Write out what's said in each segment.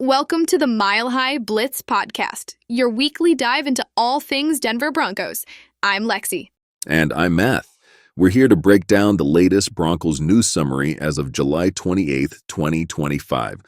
Welcome to the Mile High Blitz podcast, your weekly dive into all things Denver Broncos. I'm Lexi. And I'm Matt. We're here to break down the latest Broncos news summary as of July 28th, 2025.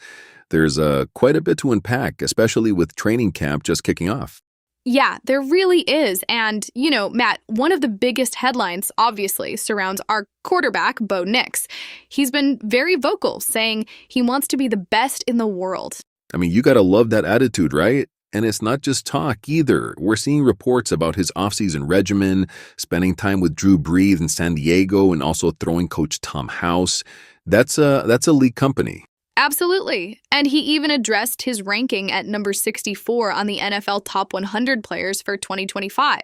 There's quite a bit to unpack, especially with training camp just kicking off. Yeah, there really is. And, Matt, one of the biggest headlines, obviously, surrounds our quarterback, Bo Nix. He's been very vocal, saying he wants to be the best in the world. I mean, you gotta love that attitude, right? And it's not just talk either. We're seeing reports about his offseason regimen, spending time with Drew Brees in San Diego, and also throwing coach Tom House. That's elite company. Absolutely. And he even addressed his ranking at number 64 on the NFL Top 100 players for 2025.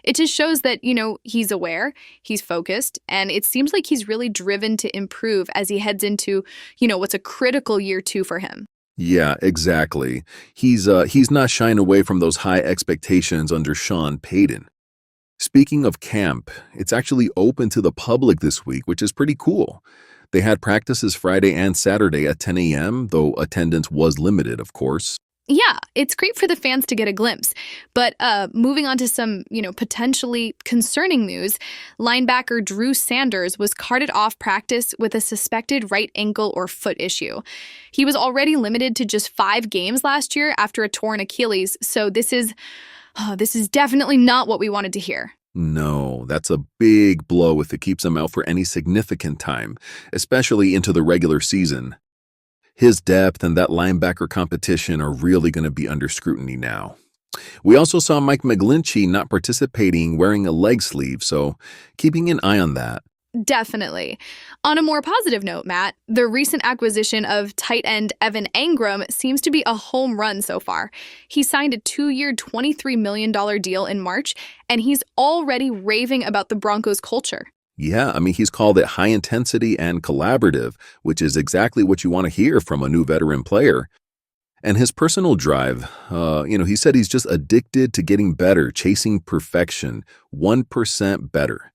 It just shows that, he's aware, he's focused, and it seems like he's really driven to improve as he heads into, what's a critical year 2 for him. Yeah, exactly. He's not shying away from those high expectations under Sean Payton. Speaking of camp, it's actually open to the public this week, which is pretty cool. They had practices Friday and Saturday at 10 a.m., though attendance was limited, of course. Yeah, it's great for the fans to get a glimpse. But moving on to some, potentially concerning news, linebacker Drew Sanders was carted off practice with a suspected right ankle or foot issue. He was already limited to just 5 games last year after a torn Achilles, so this is definitely not what we wanted to hear. No, that's a big blow if it keeps him out for any significant time, especially into the regular season. His depth and that linebacker competition are really going to be under scrutiny now. We also saw Mike McGlinchey not participating wearing a leg sleeve, so keeping an eye on that. Definitely. On a more positive note, Matt, the recent acquisition of tight end Evan Engram seems to be a home run so far. He signed a 2-year, $23 million deal in March, and he's already raving about the Broncos culture. Yeah, I mean, he's called it high intensity and collaborative, which is exactly what you want to hear from a new veteran player. And his personal drive, he said he's just addicted to getting better, chasing perfection, 1% better.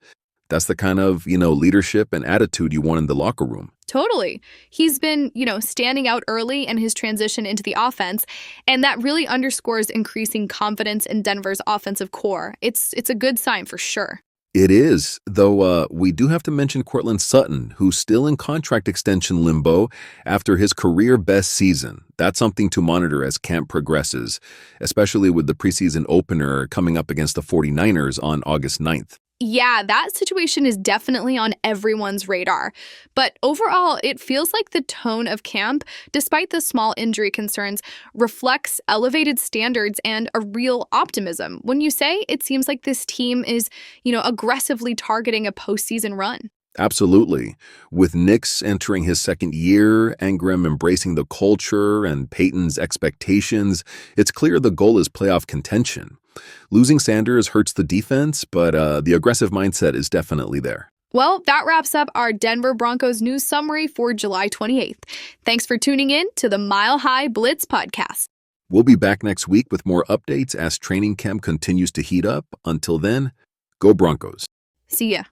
That's the kind of, leadership and attitude you want in the locker room. Totally. He's been, standing out early in his transition into the offense, and that really underscores increasing confidence in Denver's offensive core. It's a good sign for sure. It is, though we do have to mention Courtland Sutton, who's still in contract extension limbo after his career best season. That's something to monitor as camp progresses, especially with the preseason opener coming up against the 49ers on August 9th. Yeah, that situation is definitely on everyone's radar. But overall, it feels like the tone of camp, despite the small injury concerns, reflects elevated standards and a real optimism. When you say it seems like this team is, aggressively targeting a postseason run. Absolutely. With Nix entering his second year, Engram embracing the culture, and Peyton's expectations, it's clear the goal is playoff contention. Losing Sanders hurts the defense, but the aggressive mindset is definitely there. Well, that wraps up our Denver Broncos news summary for July 28th. Thanks for tuning in to the Mile High Blitz podcast. We'll be back next week with more updates as training camp continues to heat up. Until then, go Broncos. See ya.